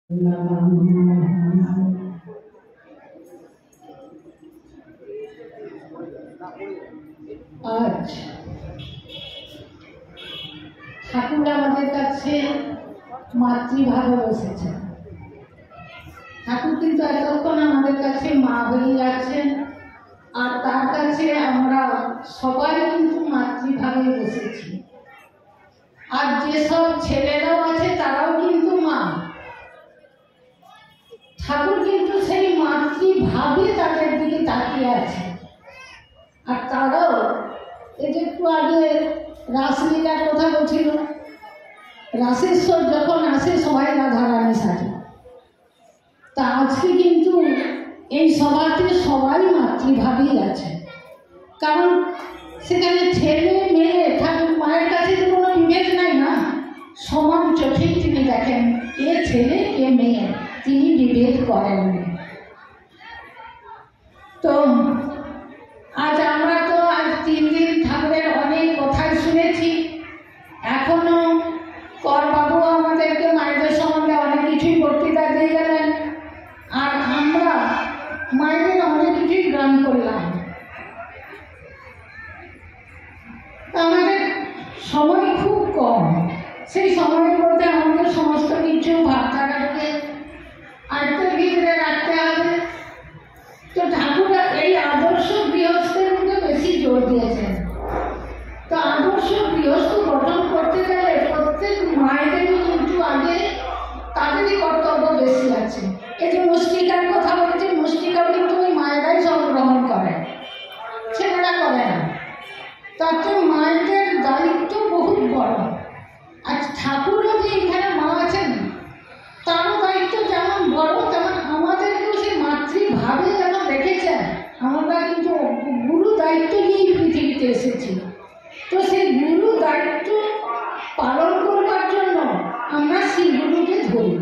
আজ ঠাকুর আমাদের কাছে মাতৃভাবে বসেছেন। ঠাকুর কিন্তু এতক্ষণ আমাদের কাছে মা হয়ে যাচ্ছেন, আর তার কাছে আমরা সবাই কিন্তু মাতৃভাবে বসেছি। আর যেসব ছেলেরাও আছে তারাও কিন্তু মা। ঠাকুর কিন্তু সেই মাতৃভাবে তাদের দিকে তাকিয়ে আছে। আর তারাও এই যে একটু আগে রাসলীলার কথা বলছিল, রাসেশ্বর যখন আসে সবাই রাধারানী সাজে, তা আজকে কিন্তু এই সভাতে সবাই মাতৃভাবেই আছে। কারণ সেখানে ছেলে মেয়ে ঠাকুর মায়ের কাছে তো কোনো বিভেদ নাই না, সমান চোখেই তিনি দেখেন কে ছেলে কে মেয়ে, তিনি বিভেদ করেননি। তো আজ আমরা তো আজ 3 দিন ঠাকুরের অনেক কথাই শুনেছি। এখনো করবাবু আমাদেরকে মায়েদের সম্বন্ধে অনেক কিছুই বক্তৃতা দিয়ে গেলেন, আর আমরা মায়েদের অনেক কিছুই গান করলাম। আমাদের সময় খুব কম, সেই সময়ের মধ্যে আমাদের সমস্ত কিছু ভাবনাটাকে আয়ত্তের ভিতরে রাখতে হবে। তো ঠাকুর এই আদর্শ গৃহস্থের মধ্যে বেশি জোর দিয়েছেন। তো আদর্শ গৃহস্থ গঠন করতে গেলে প্রত্যেক মায়েদেরই কিন্তু আগে তাদেরই কর্তব্য বেশি আছে। এই যে মুষ্টিকার কথা বলেছে, মুষ্টিকাও কিন্তু ওই মায়েরাই সব গ্রহণ করে, ছেলেরা করে না। তাতে মায়েদের দায়িত্ব বহুত বড়। আজ ঠাকুরও যে এখানে মা আছেন তারও দায়িত্ব যেমন বড়, তেমন আমাদেরকেও সে মাতৃভাবে যেমন রেখেছেন। আমরা কিন্তু গুরু দায়িত্ব নিয়েই পৃথিবীতে এসেছি। তো সেই গুরু দায়িত্ব পালন করবার জন্য আমরা সেই গুরুকে ধরি।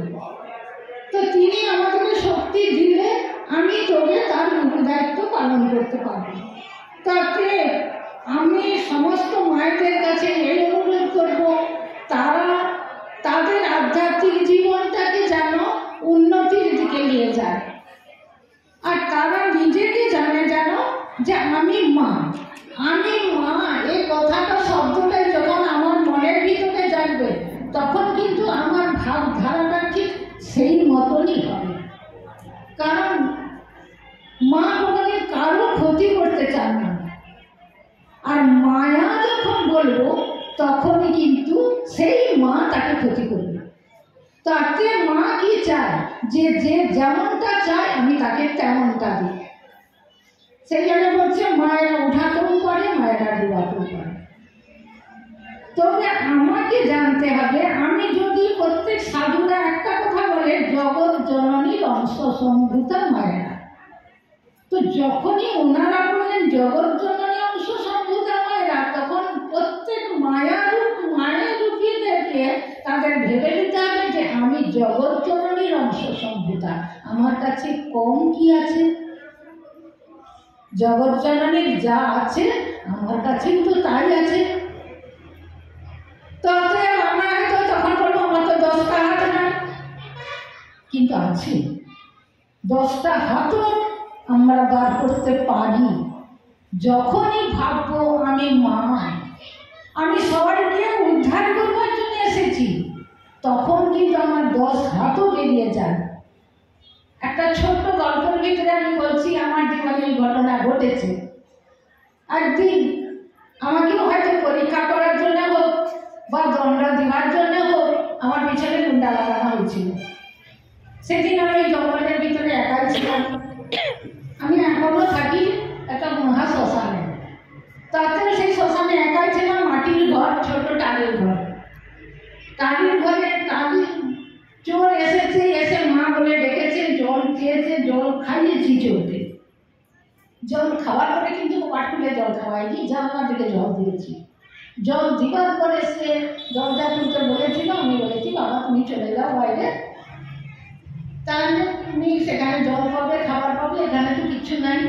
তো তিনি আমাদেরকে শক্তি দিলে আমি তবে তার গুরু দায়িত্ব পালন করতে পারব। তাতে আমি সমস্ত মায়েদের কাছে এই অনুরোধ করব, তারা তাদের আধ্যাত্মিক জীবনটাকে যেন উন্নতির দিকে নিয়ে যায়। আর তারা নিজেকে জানে যেন যে আমি মা, আমি মা। এই কথাটা শব্দটাই যখন আমার মনের ভিতরে জানবে, তখন কিন্তু আমার ভাবধারাটা ঠিক সেই মতনই হবে। কারণ মা কোনোদিন কারো ক্ষতি করতে চান না। আর মায়া যখন বলবো তখনই কিন্তু সেই মা তাকে ক্ষতি করবে। তাকে মা কি চায়, যে যে যেমনটা চায় আমি তাকে তেমনটা দিই। সেই জন্য বলছে মায়েরা উঠাতেও পারে, মায়েরা ডুবাতেও পারে। তবে আমাকে জানতে হবে, আমি যদি প্রত্যেক সাধুরা একটা কথা বলে জগৎ জননীর অংশ সম্ভূতা মায়েরা, তো যখনই ওনারা বললেন জগৎ জননী অংশ সম্ভূতা মায়েরা, তখন প্রত্যেক মায়ের রূপীদেরকে তাদের ভেবে নিতে হবে যে আমি জগৎ জননীর অংশ সম্ভূতা, আমার কাছে কম কি আছে? জগৎ জননীর যা আছে আমার কাছেও তো তাই আছে। তবে আমরা হয়তো তখন বলবো আমার তো 10টা হাত না, কিন্তু আছে 10টা হাতও আমরা বার করতে পারি। যখনই ভাববো আমি মা, আমি সবাইকে উদ্ধার করবার জন্য এসেছি, তখন কিন্তু আমার 10 হাতও বেরিয়ে যায়। একটা ছোট্ট গল্পের ভিতরে আমি বলছি, আমার জীবনে ঘটনা ঘটেছে। একদিন আমাকেও হয়তো পরীক্ষা করার জন্য হোক বা দণ্ড দেওয়ার জন্য হোক আমার পিছনে গুন্ডা লাগানো হয়েছিল। সেদিন আমি জঙ্গলের ভিতরে একাই ছিলাম। আমি এখনো থাকি একটা মহা শ্মশানে। তাতে সেই শ্মশানে একাই ছিলাম, মাটির ঘর, ছোট টালির ঘর। টালির ঘরে টালি চোর এসেছে, এসে মা বলে ডেকেছে, জল খেয়েছে, জল খাইয়েছি চোরকে। জল খাওয়ার পরে কিন্তু পাট খুলে জল খাওয়াইনি, জানলা থেকে জল দিয়েছি। জল দিবার পরে সে দরজা খুলতে বলেছিল, আমি বলেছি বাবা তুমি চলে যাও বাইরে, তাহলে তুমি সেখানে জল পাবে, খাবার পাবে, এখানে তো কিচ্ছু নাই।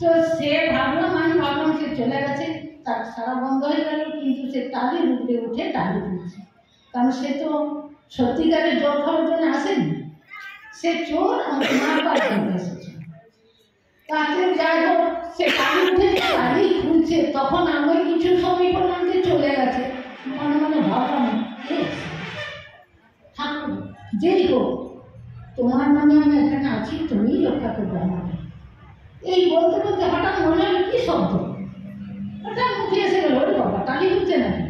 তো সে আমি ভাবলাম সে চলে গেছে, তার সারা বন্ধ হয়ে গেল। কিন্তু সে টালির উপরে উঠে টালি দিচ্ছে, কারণ সে তো সত্যিকারের জল খাওয়ার সে চোর আমাকে মারবার জন্য এসেছে। তাতে যাই হোক, সে টালি উঠে টালি খুলছে, তখন আমি কিছু সময় পর্যন্ত চলে গেছে। মনে মনে ভাবলাম, ঠাকুর যেই হোক, তোমার নামে আমি এখানে আছি, তুমিই রক্ষা করবে আমাকে। এই বলতে বলতে হঠাৎ মনে হলো কি শব্দ, হঠাৎ মুখে এসে গেল, ওরে বাবা টালি খুলছে নাকি।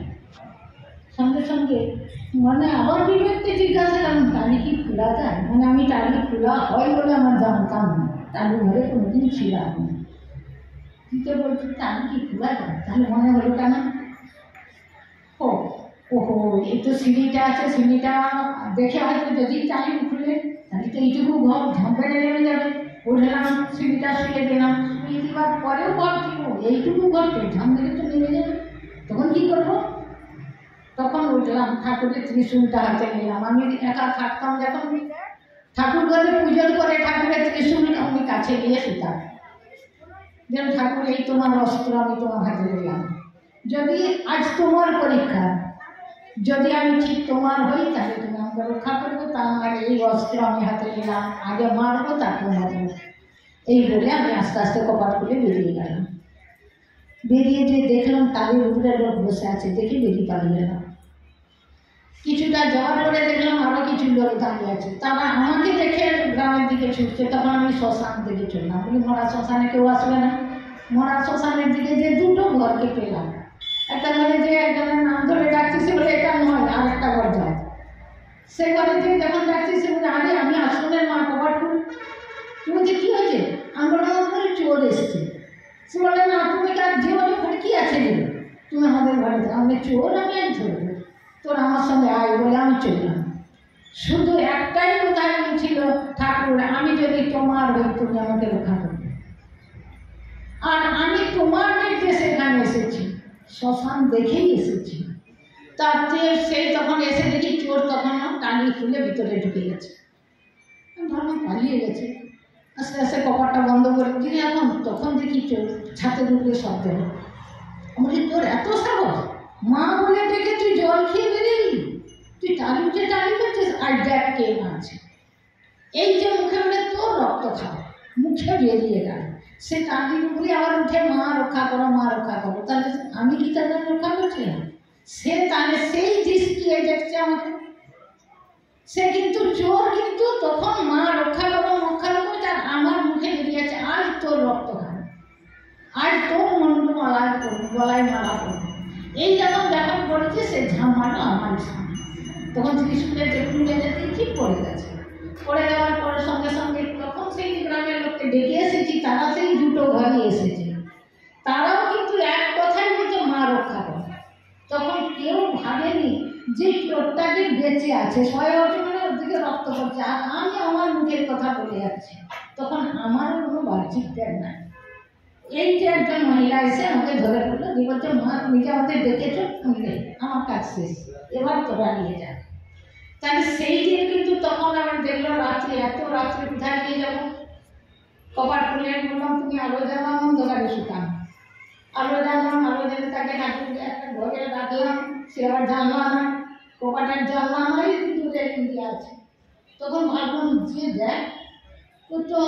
সঙ্গে সঙ্গে মানে আবার বিবেককে জিজ্ঞাসা করলাম, টালি কি খোলা যায়? মানে আমি টালি খোলা হয় বলে আমার জানতাম না, টালি ঘরে কোনোদিন ছিলাম না। দিতে বলছি টালি কি খোলা যায়? তাহলে মনে হলো কেন, ওহো এই তো সিঁড়িটা আছে, সিঁড়িটা দেখে হয়তো যদি টালি খুলে তাহলে তো এইটুকু ঘর ঝাঁপে নেমে যাবে। উঠলাম, সিঁড়িটা শুয়ে দিলাম, শুয়ে দেওয়ার পরেও ভাবছি এইটুকু ঘরকে ঝাঁপ দিলে তো নেমে যাবে, তখন কী করবো? তখন উঠলাম, ঠাকুরের ত্রিশূলটা হাতে নিলাম। আমি একা থাকতাম যখন, ঠাকুর ঘরে পুজো করে ঠাকুরের ত্রিশূল আমি কাছে নিয়ে শুতাম, যেন ঠাকুর এই তোমার অস্ত্র আমি তোমার হাতে নিলাম, যদি আজ তোমার পরীক্ষা, যদি আমি ঠিক তোমার হই তাহলে তুমি আমাকে রক্ষা করবো, তা আমার এই অস্ত্র আমি হাতে নিলাম, আগে মারবো তারপর মারবো। এই বলে আমি আস্তে আস্তে কপাট খুলে বেরিয়ে গেলাম। বেরিয়ে যে দেখলাম তাদের উপরে লোক বসে আছে, দেখে বেরিয়ে পালিয়ে গেলাম। কিছুটা যাওয়ার পরে দেখলাম আরো কিছু লোক দাঁড়িয়ে আছে, তারা আমাকে দেখে গ্রামের দিকে ছুটছে। তখন আমি শ্মশান দিকে চললাম, বলি মরা শ্মশানে কেউ আসবে না। মরা শ্মশানের দিকে যে দুটো ঘরকে পেলাম, একটা ঘরে যে একজনের নাম ধরে ডাকছি, সে বলে এটা নয়, আর একটা ঘর যায়। সে ঘরে যে যখন ডাকছি, সে বলে আরে আমি আসনের মা, কবার খুল। তুমি যে কী হয়েছে? আমরা বলে চোর এসছে। সে বলে না, তুমি তার জীবনে ঘরে কী আছে রে, তুমি আমাদের ঘরে যাও। আমি চোর, আমি এক ধরবো, তোর আমার সঙ্গে আয় বলে আমি চললাম। শুধু একটাই উদাহরণ ছিল, ঠাকুর আমি যদি তোমার হই তুমি আমাকে রক্ষা করবে, আর আমি তোমার নির্দেশে এখানে এসেছি, শ্মশান দেখেই এসেছি। তাতে সেই তখন এসে দেখি চোর তখনও টালি খুলে ভিতরে ঢুকে গেছে। আমি ভাবলাম পালিয়ে গেছে। আস্তে আস্তে কপারটা বন্ধ করে দিই, এখন তখন দেখি চোর ছাতের উপরে শব্দ হলো। আমি তোর এত সাহস, মা বলে ডেকে তুই জল খেয়ে বেরিয়ে, তুই টালি উঠে টালি করছিস, আর দেখ কে আছে। এই যে মুখে বলে তোর রক্ত খাওয়া, মুখে বেরিয়ে গেল। সে টালির উপরে আবার উঠে মা রক্ষা করো, মা রক্ষা করো। তাহলে আমি কি তাদের রক্ষা করছি না? সে তাহলে সেই দৃষ্টি দেখছে আমাকে। সে কিন্তু চোর, কিন্তু তখন মা রক্ষা করো রক্ষা করো, তার আমার মুখে বেরিয়েছে আজ তোর রক্ত খাবে, আজ তোর মন্ডল মালায় করবো, গলায় মালা করবো। এই যখন যখন পড়েছে সে ঝামানো আমার সামনে, তখন ত্রিশূলের দেখুন যেতে ঠিক পড়ে গেছে। পড়ে যাওয়ার পরে সঙ্গে সঙ্গে তখন সেই গ্রামের লোককে ডেকে এসেছি, তারা সেই দুটো ঘরে এসেছে। তারাও কিন্তু এক কথাই বলছে মা রক্ষা করে। তখন কেউ ভাবেনি যে চোরটা যে বেঁচে আছে, সবাই ভাবছে ওর দিকে রক্ত পড়ছে, আর আমি আমার মুখের কথা বলে যাচ্ছি। তখন আমারও কোনো বাহ্যিক জ্ঞান নাই। এই যে একজন মহিলা এসে আমাকে ধরে পড়লো, দিয়ে বলছে মা তুমি যে আমাদের ডেকেছো, আমার কাজ শেষ, এবার তোরা নিয়ে যা। তাহলে সেই দিন কিন্তু তখন আমার দেখলো রাত্রে, এত রাত্রে কোথায় নিয়ে যাবো। কপাট খুলে বললাম তুমি আলো জ্বালাও, অন্ধকারে শুকাম। আলো জ্বালাম, আলো জ্বালে তাকে ঠাকুরকে একটা ঘরে রাখলাম। সে আবার জানলা না, কপাটের জানলা নয়, দূরে কিন্তু আছে। তখন ভাবলাম যে দেখ ও তো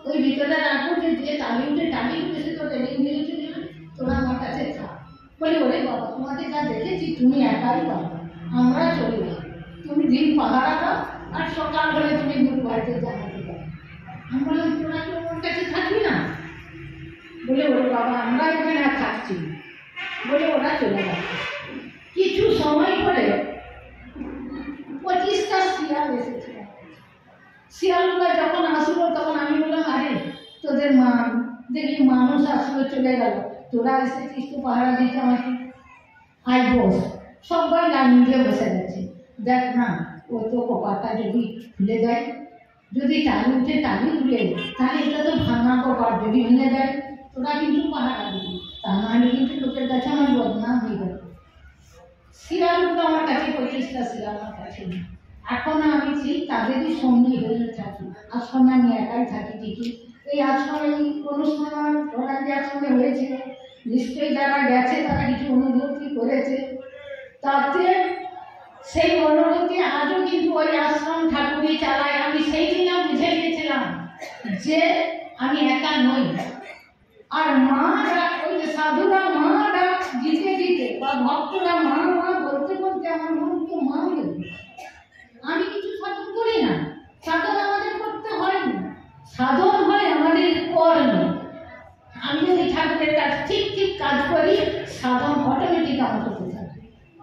ওই ভিতরে রাখবো, যে টালি উঠে টালি উঠেছে, তো রেলিং দিয়ে চলে তোরা আমার কাছে থাক। বলি ওরে বাবা তোমাকে যা দেখেছি তুমি একাই পারবে, আমরা চলে যাবো, তুমি দিন পাহারা দাও, আর সকাল হলে তুমি গুরু বাড়িতে জানাতে পারো। আমি বললাম তোরা কি ওর কাছে থাকবি না? বলে ওরে বাবা আমরা এখানে আর থাকছি, বলে ওরা চলে যাচ্ছে। কিছু সময় পরে 25টা শিয়াল এসেছিল। শিয়ালগুলো যখন আসলো তখন আমি বললাম আরে তোদের মা দেখি মানুষ আসলো চলে গেল, তোরা এসেছিস তো পাহারা দিতে আমাকে, আয় বস। সবাই লাইন দিয়ে বসে গেছে। দেখ না ও তো কপাটা যদি খুলে যায়, যদি টালি উঠে টালি খুলে, তাহলে এটা তো ভাঙা কপাট, যদি ভেঙে যায় তোরা কিন্তু পাহারা দিবি, তা নাহলে কিন্তু লোকের কাছে আমার বদনাম হয়ে যাবে। শিয়ালগুলো আমার কাছে 25টা শিয়াল আমার কাছে নেই। এখন আমি ঠিক তাদেরই সঙ্গী হয়ে থাকি। আশ্রমে আমি একাই থাকি ঠিকই, এই আশ্রমে অনুষ্ঠান আমার ওনাদের আশ্রমে হয়েছিল, নিশ্চয়ই যারা গেছে তারা কিছু অনুভূতি করেছে। তাতে সেই অনুভূতি আজও কিন্তু ওই আশ্রম ঠাকুরই চালায়। আমি সেই দিনও বুঝে যে আমি একা নই। আর মা ডাক, ওই যে সাধুরা মা ডাক দিতে দিতে বা ভক্তরা মা মা বলতে বলতে আমার মনকে মা বলে। আমি কিছু সাধন করি না, সাধন আমাদের করতে হয় না, সাধন হয় আমাদের কর্মে। আমি যদি ঠাকুরের কাজ ঠিক ঠিক কাজ করি, সাধন অটোমেটিক আমার করতে থাকে।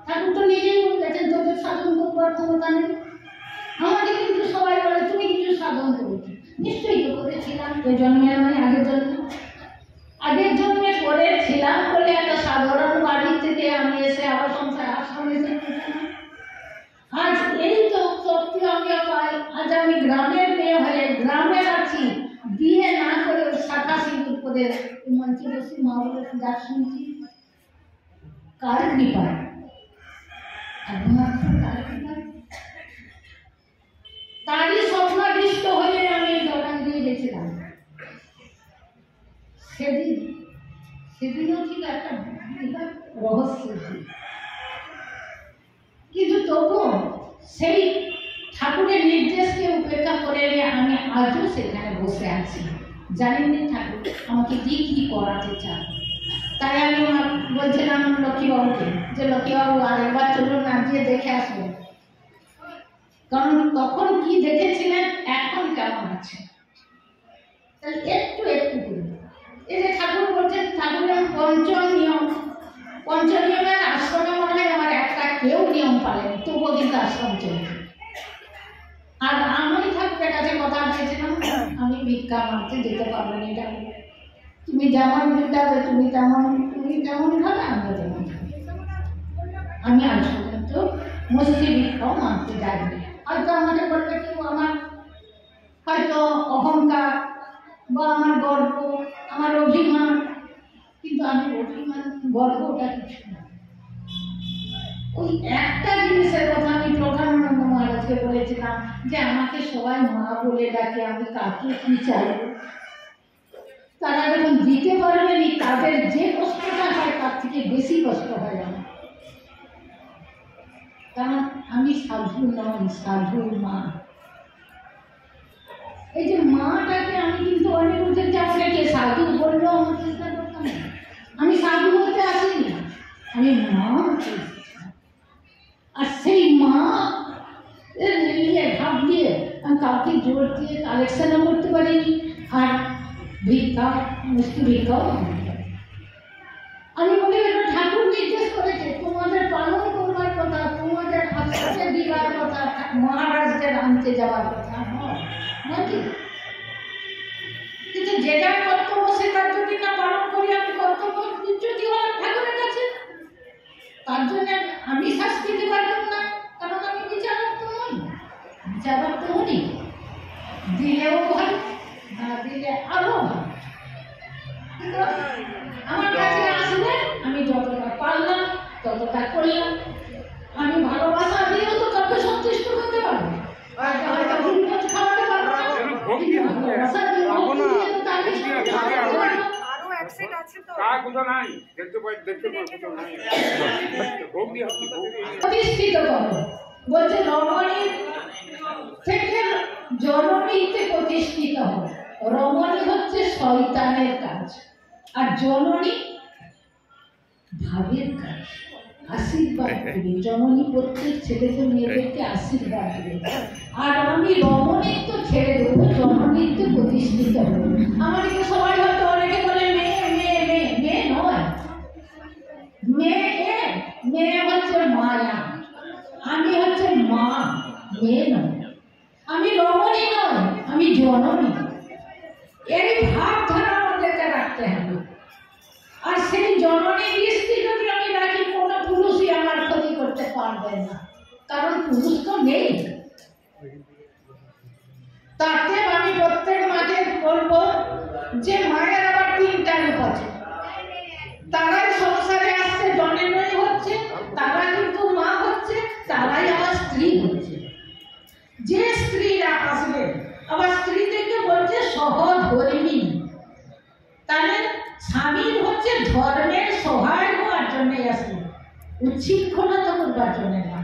ঠাকুর তো নিজেই বলেছেন তোদের সাধন করবার ক্ষমতা নেই। আমাকে কিন্তু সবাই বলে তুমি কিছু সাধন করেছো, নিশ্চয়ই তো করেছিলাম। ওই জন্মে আমি আগের জন্মে করেছিলাম বলে একটা সাধারণ বাড়ি থেকে আমি এসে আবার সংসার আশ্রমে এসে আজ এই তো শক্তি আমি পাই। আজ আমি গ্রামের মেয়ে হয়ে গ্রামে আছি, বিয়ে না করে শাখা সিঁদুর করে মঞ্চে বসে মা বলে গাছ শুনছি। কার কৃপা? একমাত্র কার কৃপা। তারই স্বপ্নাদিষ্ট হয়ে আমি জলাঞ্জলি গেছিলাম। সেদিনও ঠিক একটা রহস্য ছিল, কিন্তু তবুও সেই ঠাকুরের নির্দেশকে উপেক্ষা করে আমি আজও সেখানে বসে আছি। জানেন ঠাকুর আমাকে কি করাতে চান। তাই আমি বলছিলাম লক্ষ্মীবাবুকে যে লক্ষ্মীবাবু আরেকবার চলুন না, গিয়ে দেখে আসবেন। কারণ তখন কি দেখেছিলেন, এখন কেমন আছে, তাহলে একটু একটু করে। এই যে ঠাকুর বলছেন ঠাকুরের পঞ্চনিয়মের আশ্রমে মনে হয় আমার একটা কেউ নিয়ম পালেন, তবুও কিন্তু আশ্রম চলছে। আর আমি ঠাকুরের কাছে কথা দিয়েছিলাম আমি ভিক্ষা মারতে যেতে পারবো না, এটা তুমি যেমন ভিক্ষাবে তুমি তেমন খাবে, আমিও তেমন খাবে। আমি আজ পর্যন্ত মস্তি ভিক্ষাও মারতে যাইনি। হয়তো আমাকে বলবে কেউ আমার হয়তো অহংকার বা আমার গর্ব, আমার অভিমান, কিন্তু আমি অভিমান গর্ব ওটা কিছু না। ওই একটা জিনিসের কথা আমি প্রধানানন্দ মহারাজকে বলেছিলাম যে আমাকে সবাই মা বলে ডাকে, আমি কাকে কি চাইব। তারা যখন দিতে পারবেনি, তাদের যে কষ্টটা হয় তার থেকে বেশি কষ্ট হয় আমার। কারণ আমি সাধু নই, সাধুর মা। এই যে মাটাকে আমি কিন্তু অনেক বলছেন যে আপনাকে সাধু বললো, আমার চিন্তা করতাম না। আমি সাধু বলতে আসিনি, আমি মা হতে এসেছিলাম। আর সেই মা নিয়ে ভাব দিয়ে আমি কাউকে জোর দিয়ে কালেকশনও করতে পারিনি, আর ভিক্ষা মিষ্টি ভিক্ষাও আমি বলি এটা ঠাকুর নির্দেশ করেছে, তোমাদের পালন করবার কথা, তোমাদের হাসপাতালে দিবার কথা, মহারাজদের আনতে যাওয়ার কথা নাকি। কিন্তু যে যার কর্তব্য সেটার যদি না পালন করি, আমি কর্তব্য যদি হলাম ঠাকুরের কাছে, তার জন্য আমি শাস্তি দিতে পারতাম না। কারণ আমি বিচারক তো নই, বিচারক তো হই, দিলেও ভালো, না দিলে আরো ভালো। আমার কাছে আসলে আমি যতটা পারলাম ততটা করলাম। আমি ভালোবাসা দিয়েও তো কাউকে সন্তুষ্ট করতে পারবো, হয়তো ভিন্ন খাওয়াতে পারবো না, ভালোবাসা দিয়ে প্রতিষ্ঠিত করো। বলছে রমণী থেকে জননীতে প্রতিষ্ঠিত হয়। রমণী হচ্ছে শয়তানের কাজ, আর জননী ভাবের কাজ। আশীর্বাদ করি জননী, প্রত্যেক ছেলেকে মেয়েদেরকে আশীর্বাদ দেবে। আর আমি রমণীত্ব ছেড়ে দেবো, জননীত্ব প্রতিষ্ঠিত হবো। আমাকে সবাই হয়তো অনেকে বলে মেয়ে মেয়ে মেয়ে, মেয়ে নয়, মেয়ে হচ্ছে মায়া, আমি হচ্ছে মা, মেয়ে নয়। আমি রমণী নয়, আমি জননী। এই ভাবধারা আমাদেরকে রাখতে হবে। আর সেই জননী দৃষ্টি যদি আমি রাখি, কোনো পুরুষই আমার ক্ষতি করতে পারবে না, কারণ পুরুষ তো নেই। তাতে আমি প্রত্যেক মাকে বলবো যে মায়ের আবার তিনটা রূপ আছে। তারাই সংসারে আসছে জননী হচ্ছে, তারা কিন্তু মা হচ্ছে, তারাই আবার স্ত্রী হচ্ছে। যে স্ত্রীরা আসবে আবার স্ত্রীদেরকে বলছে সহধর্মী, তাহলে স্বামীর হচ্ছে ধর্মের সহায় হওয়ার জন্য আসবে, উচ্ছৃঙ্খলতা করবার জন্য না।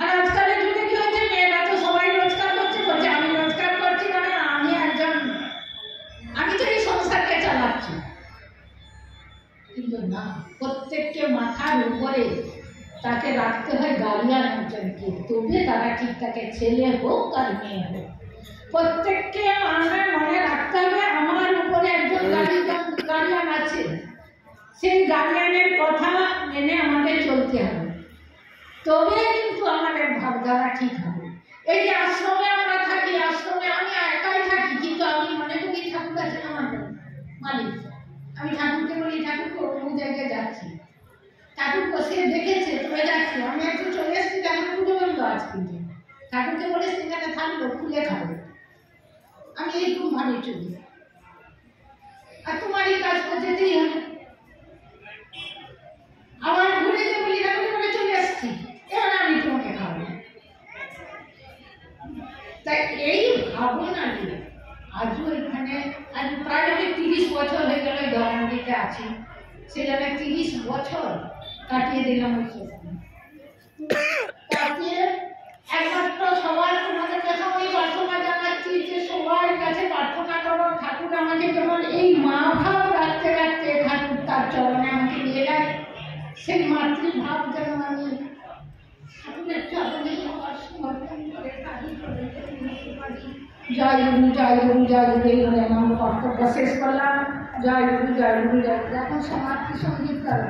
আর আজকালের যুগে কি হচ্ছে, মেয়েরা তো সবাই রোজগার করছে, বলছে আমি রোজগার করছি না, রাখতে হয় গার্ডিয়ান একজনকে, তবে তারা ঠিক থাকে, ছেলে হোক আর মেয়ে হোক। প্রত্যেককে আমার মনে রাখতে হবে আমার উপরে একজন গার্ডিয়ান আছে, সেই গার্ডিয়ানের কথা মেনে আমাদের চলতে হবে, তবে কিন্তু আমাদের ভাবধারা ঠিক হবে। এই যে আশ্রমে আমরা থাকি, আশ্রমে আমি একাই থাকি, কিন্তু আমি মনে করি ঠাকুর আছেন আমার মালিক। আমি ঠাকুরকে বলি ঠাকুরকে অন্য জায়গায় যাচ্ছি, ঠাকুর বসে দেখেছে তবে যাচ্ছি। আমি একটু চলে এসেছি, ঠাকুর পুজো বন্ধ আছে, কিন্তু ঠাকুরকে বলে সেখানে থাকলো, খুলে খাবো। আমি এইরকম ভাবে চলি, আর তোমার এই কাজ করতে যেতেই হবে। আবার ঘুরে যে বলি ঠাকুর বলে চলে এসেছি, এবার আমি তোমাকে খাবো। তাই এই ভাবনাটি আজও এখানে, আজ প্রায় আমি 30 বছর হয়ে গেল দয়ানদিতে আছি, সেখানে 30 বছর কাটিয়ে দিলাম ওই সেখানে। কাটিয়ে একমাত্র সবার তোমাদের কাছে আমি প্রার্থনা জানাচ্ছি যে সবার কাছে প্রার্থনা করো, ঠাকুর আমাকে যেমন এই মা ভাব রাখতে রাখতে ঠাকুর তার চরণে আমাকে নিয়ে যায়, সেই মাতৃভাব যেন আমি ঠাকুরের চরণে সবার সমর্পণ করে কাজী করে নিতে পারি। জয় গুরু, জয় গুরু, জয় গুরু, এই বলে আমার কর্তব্য শেষ করলাম। জয় গুরু, জয় গুরু, জয় গুরু। এখন সমাপ্তি সঙ্গীত করা।